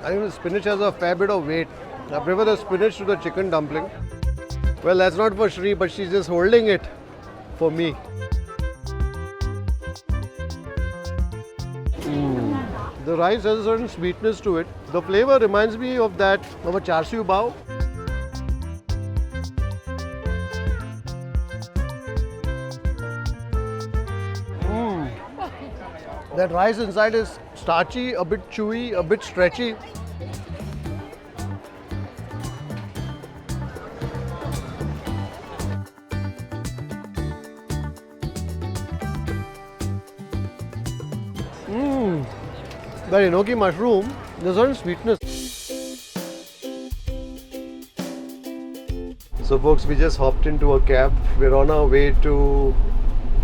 I think the spinach has a fair bit of weight. I prefer the spinach to the chicken dumpling. Well, that's not for Sree, but she's just holding it for me. The rice has a certain sweetness to it. The flavor reminds me of that of a char siu bao. That rice inside is starchy, a bit chewy, a bit stretchy. That enoki mushroom, there's a certain sweetness. So folks, we just hopped into a cab. We're on our way to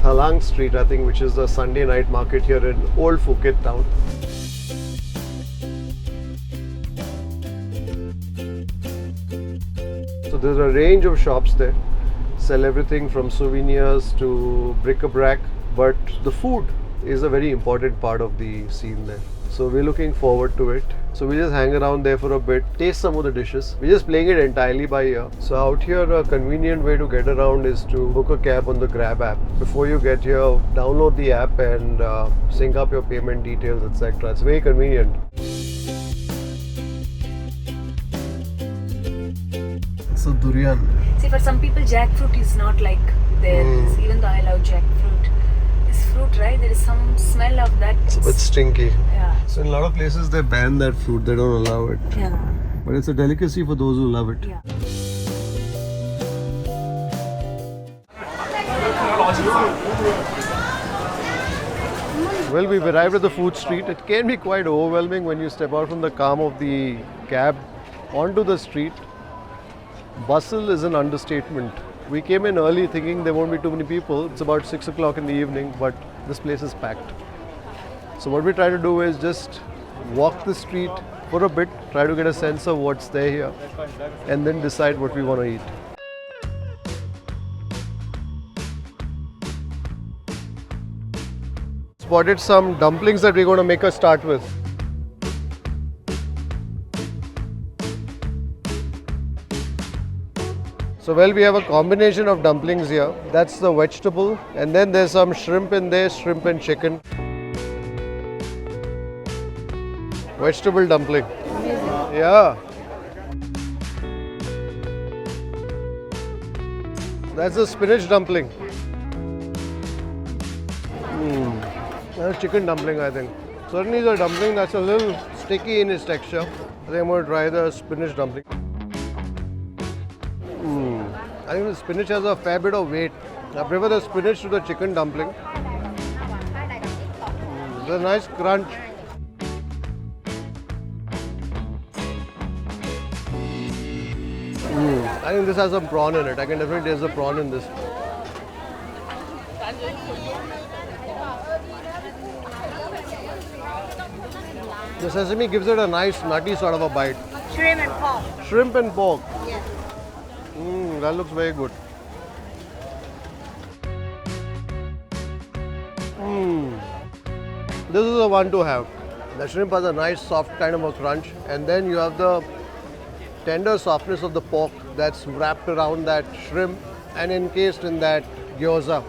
Thalang Street, I think, which is the Sunday night market here in Old Phuket town. So there's a range of shops there. Sell everything from souvenirs to bric-a-brac, but the food is a very important part of the scene there. So we're looking forward to it. So we just hang around there for a bit, taste some of the dishes. We're just playing it entirely by ear. So out here, a convenient way to get around is to book a cab on the Grab app. Before you get here, download the app and sync up your payment details, etc. It's very convenient. So durian. See, for some people, jackfruit is not like theirs, even though I love jackfruit. This fruit, right? There is some smell of that. It's a bit stinky. Yeah. So in a lot of places they ban that fruit, they don't allow it. Yeah. But it's a delicacy for those who love it. Yeah. Well, we've arrived at the food street. It can be quite overwhelming when you step out from the calm of the cab onto the street. Bustle is an understatement. We came in early thinking there won't be too many people. It's about 6 o'clock in the evening, but this place is packed. So what we try to do is just walk the street for a bit, try to get a sense of what's there here, and then decide what we want to eat. Spotted some dumplings that we're going to make a start with. So well, we have a combination of dumplings here. That's the vegetable, and then there's some shrimp in there, shrimp and chicken. Vegetable dumpling. Yeah. That's the spinach dumpling. That's a chicken dumpling, I think. Certainly the dumpling that's a little sticky in its texture. I think I'm going to try the spinach dumpling. I think the spinach has a fair bit of weight. I prefer the spinach to the chicken dumpling. There's a nice crunch. I think this has some prawn in it. I can definitely taste the prawn in this. The sesame gives it a nice nutty sort of a bite. Shrimp and pork. Shrimp and pork. Yes. That looks very good. This is the one to have. The shrimp has a nice soft kind of a crunch, and then you have the tender softness of the pork that's wrapped around that shrimp and encased in that gyoza.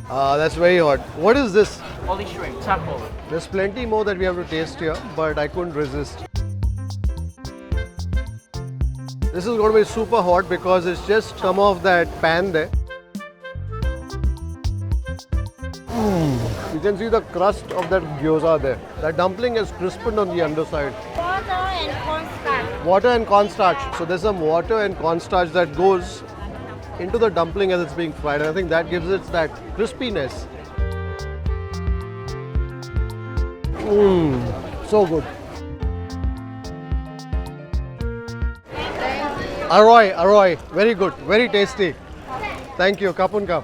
That's very hot. What is this? Holy shrimp, charcoal. There's plenty more that we have to taste here, but I couldn't resist. This is going to be super hot because it's just come off that pan there. You can see the crust of that gyoza there. That dumpling is crispened on the underside. Water and cornstarch. Water and cornstarch. So there's some water and cornstarch that goes into the dumpling as it's being fried. And I think that gives it that crispiness. So good. Aroi. Very good. Very tasty. Thank you. Kapun kap.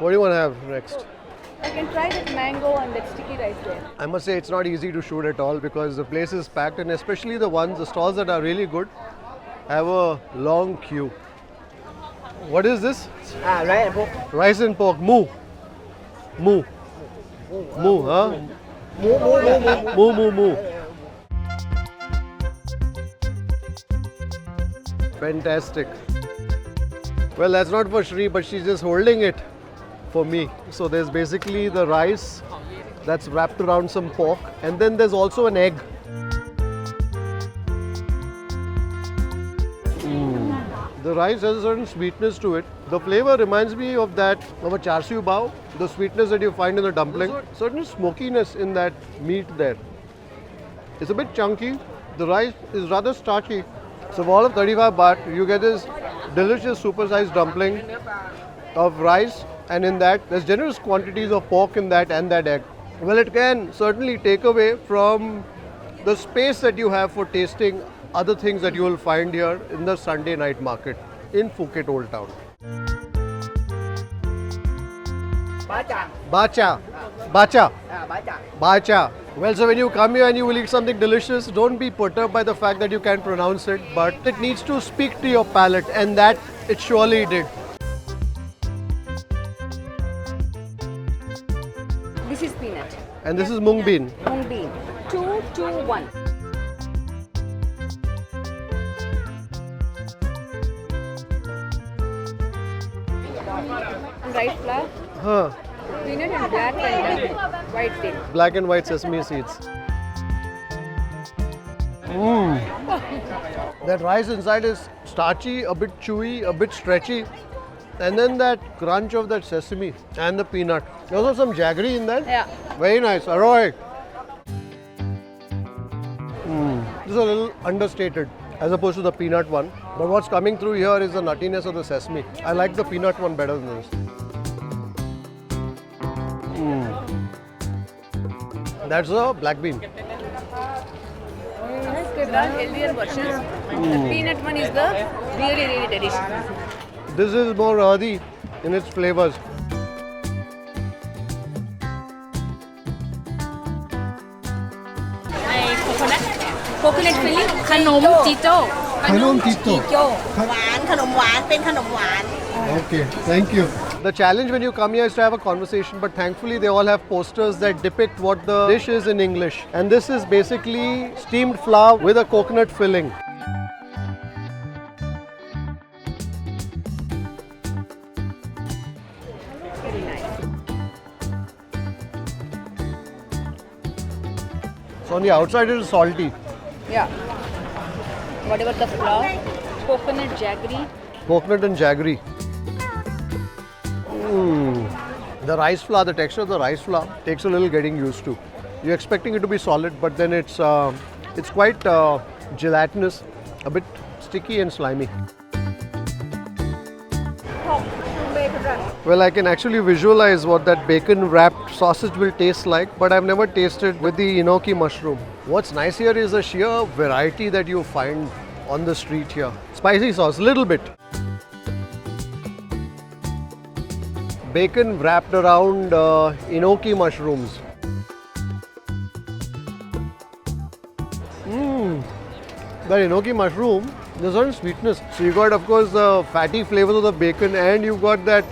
What do you want to have next? I can try that mango and that sticky rice there. I must say it's not easy to shoot at all because the place is packed, and especially the stalls that are really good have a long queue. What is this? Rice and pork. Rice and pork. Moo, huh? Moo, moo, moo. Fantastic. Well, that's not for Sree, but she's just holding it for me. So there's basically the rice that's wrapped around some pork, and then there's also an egg. The rice has a certain sweetness to it. The flavor reminds me of a char siu bao, the sweetness that you find in the dumpling. Certain smokiness in that meat there. It's a bit chunky. The rice is rather starchy. So for all of 35 baht, you get this delicious supersized dumpling of rice, and in that there's generous quantities of pork in that and that egg. Well, it can certainly take away from the space that you have for tasting other things that you will find here in the Sunday night market in Phuket Old Town. Bacha. Bacha. Bacha. Well, so when you come here and you will eat something delicious, don't be perturbed by the fact that you can't pronounce it, but it needs to speak to your palate, and that it surely did. This is peanut. And this is mung bean. Mung bean. 2, 2, 1. Rice flour, Huh. peanut and black and white seed. Black and white sesame seeds. That rice inside is starchy, a bit chewy, a bit stretchy. And then that crunch of that sesame and the peanut. There's also some jaggery in that. Yeah. Very nice. Aroy. This is a little understated as opposed to the peanut one. But what's coming through here is the nuttiness of the sesame. I like the peanut one better than this. That's a black bean. The healthier versions. The peanut one is the really, really delicious. This is more earthy in its flavors. Coconut filling, ขนมจีโจ้ Khanom Tito. หวานขนมหวานเป็นขนมหวาน Okay, thank you. The challenge when you come here is to have a conversation, but thankfully they all have posters that depict what the dish is in English. And this is basically steamed flour with a coconut filling. So on the outside it is salty. Yeah. Whatever the flour, coconut jaggery. Coconut and jaggery. The rice flour, the texture of the rice flour takes a little getting used to. You're expecting it to be solid, but then it's quite gelatinous, a bit sticky and slimy. Well, I can actually visualize what that bacon wrapped sausage will taste like, but I've never tasted with the enoki mushroom. What's nice here is the sheer variety that you find on the street here. Spicy sauce, little bit. Bacon wrapped around enoki mushrooms. That enoki mushroom, there's a certain sweetness. So you got, of course, the fatty flavors of the bacon, and you've got that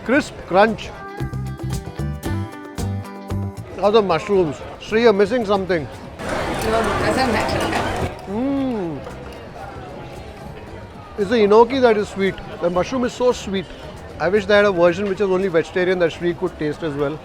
crisp crunch of the mushrooms. Sree, you're missing something. It's the enoki that is sweet. The mushroom is so sweet. I wish they had a version which is only vegetarian that Sree could taste as well.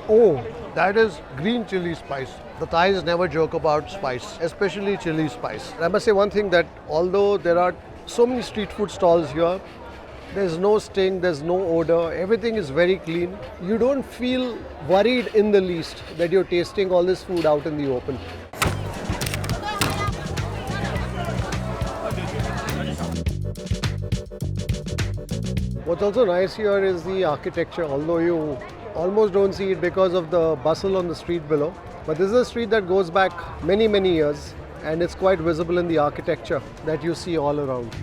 Oh, that is green chili spice. The Thais never joke about spice, especially chili spice. I must say one thing, that although there are so many street food stalls here, there's no sting, there's no odor, everything is very clean. You don't feel worried in the least that you're tasting all this food out in the open. What's also nice here is the architecture, although you almost don't see it because of the bustle on the street below. But this is a street that goes back many, many years, and it's quite visible in the architecture that you see all around.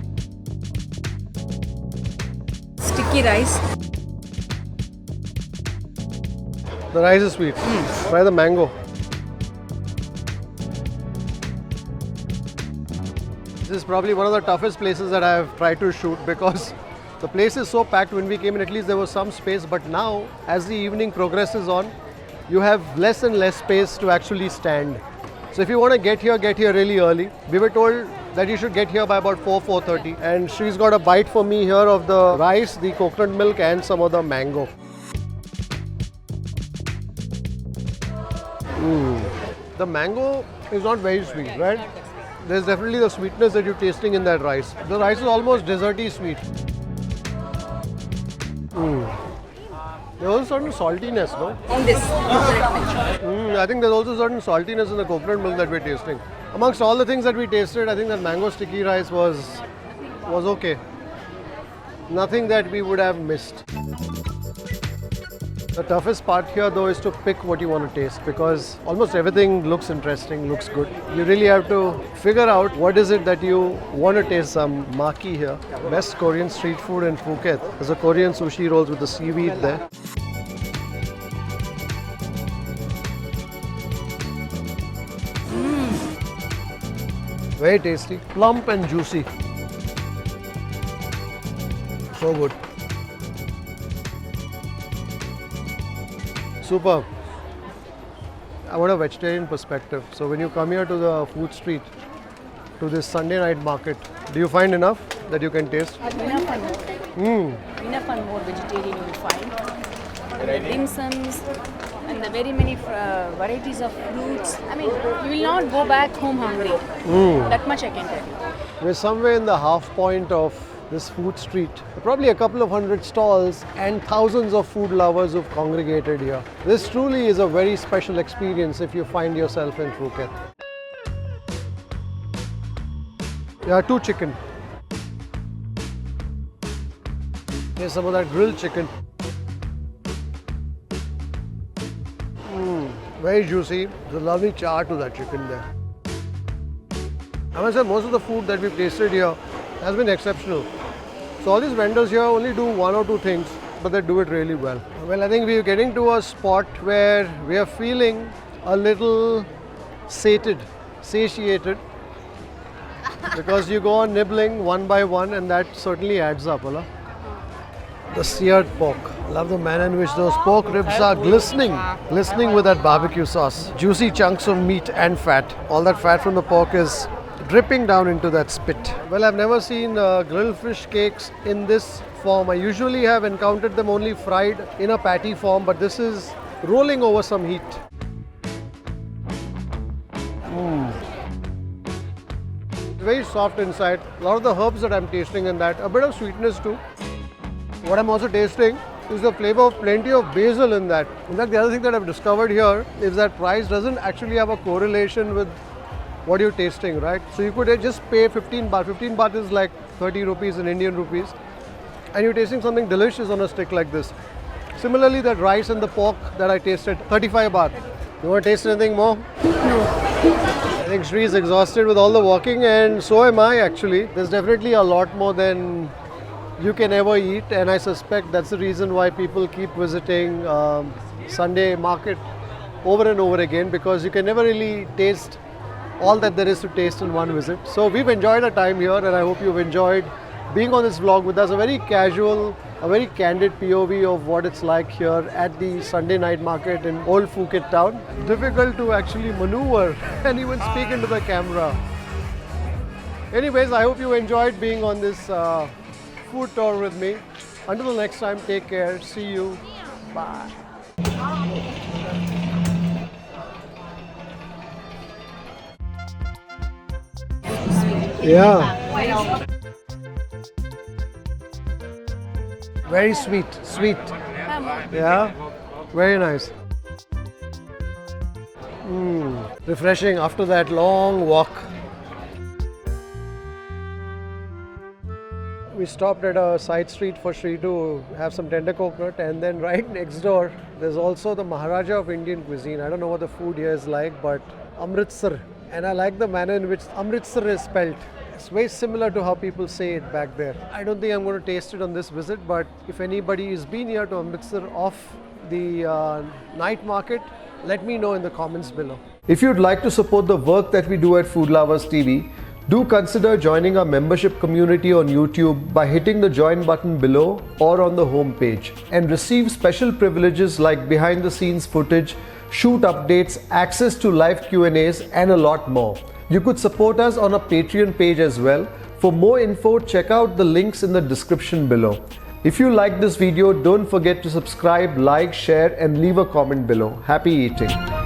Sticky rice. The rice is sweet. Try the mango. This is probably one of the toughest places that I have tried to shoot, because The place is so packed. When we came in, at least there was some space, but now as the evening progresses on, you have less and less space to actually stand. So if you want to get here really early. We were told that you should get here by about 4:30, and she's got a bite for me here of the rice, the coconut milk and some of the mango. The mango is not very sweet, right? There's definitely the sweetness that you're tasting in that rice. The rice is almost desserty sweet. There's also certain saltiness, no? On this. I think there's also certain saltiness in the coconut milk that we're tasting. Amongst all the things that we tasted, I think that mango sticky rice was okay. Nothing that we would have missed. The toughest part here though is to pick what you want to taste, because almost everything looks interesting, looks good. You really have to figure out what is it that you want to taste. Some maki here. Best Korean street food in Phuket. There's a Korean sushi rolls with the seaweed there. Very tasty, plump and juicy. So good. Superb. I want a vegetarian perspective. So when you come here to the food street, to this Sunday night market, do you find enough that you can taste? Enough and more vegetarian you will find. And the dimsums and the very many varieties of fruits. I mean, you will not go back home hungry. That much I can tell you. We're somewhere in the half point of this food street. Probably a couple of hundred stalls and thousands of food lovers who've congregated here. This truly is a very special experience if you find yourself in Phuket. Yeah, 2 chicken. Here's some of that grilled chicken. Very juicy. There's a lovely char to that chicken there. I must say, most of the food that we've tasted here has been exceptional. So all these vendors here only do 1 or 2 things, but they do it really well. Well, I think we're getting to a spot where we are feeling a little satiated, because you go on nibbling one by one, and that certainly adds up, Allah. The seared pork. Love the manner in which those pork ribs are glistening with that barbecue sauce. Juicy chunks of meat and fat. All that fat from the pork is dripping down into that spit. Well, I've never seen grilled fish cakes in this form. I usually have encountered them only fried in a patty form, but this is rolling over some heat. Very soft inside. A lot of the herbs that I'm tasting in that. A bit of sweetness too. What I'm also tasting is the flavor of plenty of basil in that. In fact, the other thing that I've discovered here is that price doesn't actually have a correlation with what you're tasting, right? So you could just pay 15 baht. 15 baht is like 30 rupees in Indian rupees. And you're tasting something delicious on a stick like this. Similarly, that rice and the pork that I tasted, 35 baht. You want to taste anything more? No. I think Sree is exhausted with all the walking, and so am I actually. There's definitely a lot more than you can ever eat, and I suspect that's the reason why people keep visiting Sunday market over and over again, because you can never really taste all that there is to taste in one visit. So we've enjoyed our time here, and I hope you've enjoyed being on this vlog with us. A very casual, a very candid POV of what it's like here at the Sunday night market in Old Phuket town. Difficult to actually maneuver and even speak into the camera. Anyways, I hope you enjoyed being on this food tour with me. Until the next time, take care. See you. Bye. Yeah. Very sweet. Yeah. Very nice. Refreshing after that long walk. We stopped at a side street for Sree to have some tender coconut, and then right next door there's also the Maharaja of Indian cuisine. I don't know what the food here is like, but Amritsar. And I like the manner in which Amritsar is spelt. It's very similar to how people say it back there. I don't think I'm going to taste it on this visit, but if anybody has been here to Amritsar off the night market, let me know in the comments below. If you'd like to support the work that we do at Food Lovers TV, Do consider joining our membership community on YouTube by hitting the join button below or on the home page, and receive special privileges like behind the scenes footage, shoot updates, access to live Q&As and a lot more. You could support us on our Patreon page as well. For more info, check out the links in the description below. If you like this video, don't forget to subscribe, like, share and leave a comment below. Happy eating!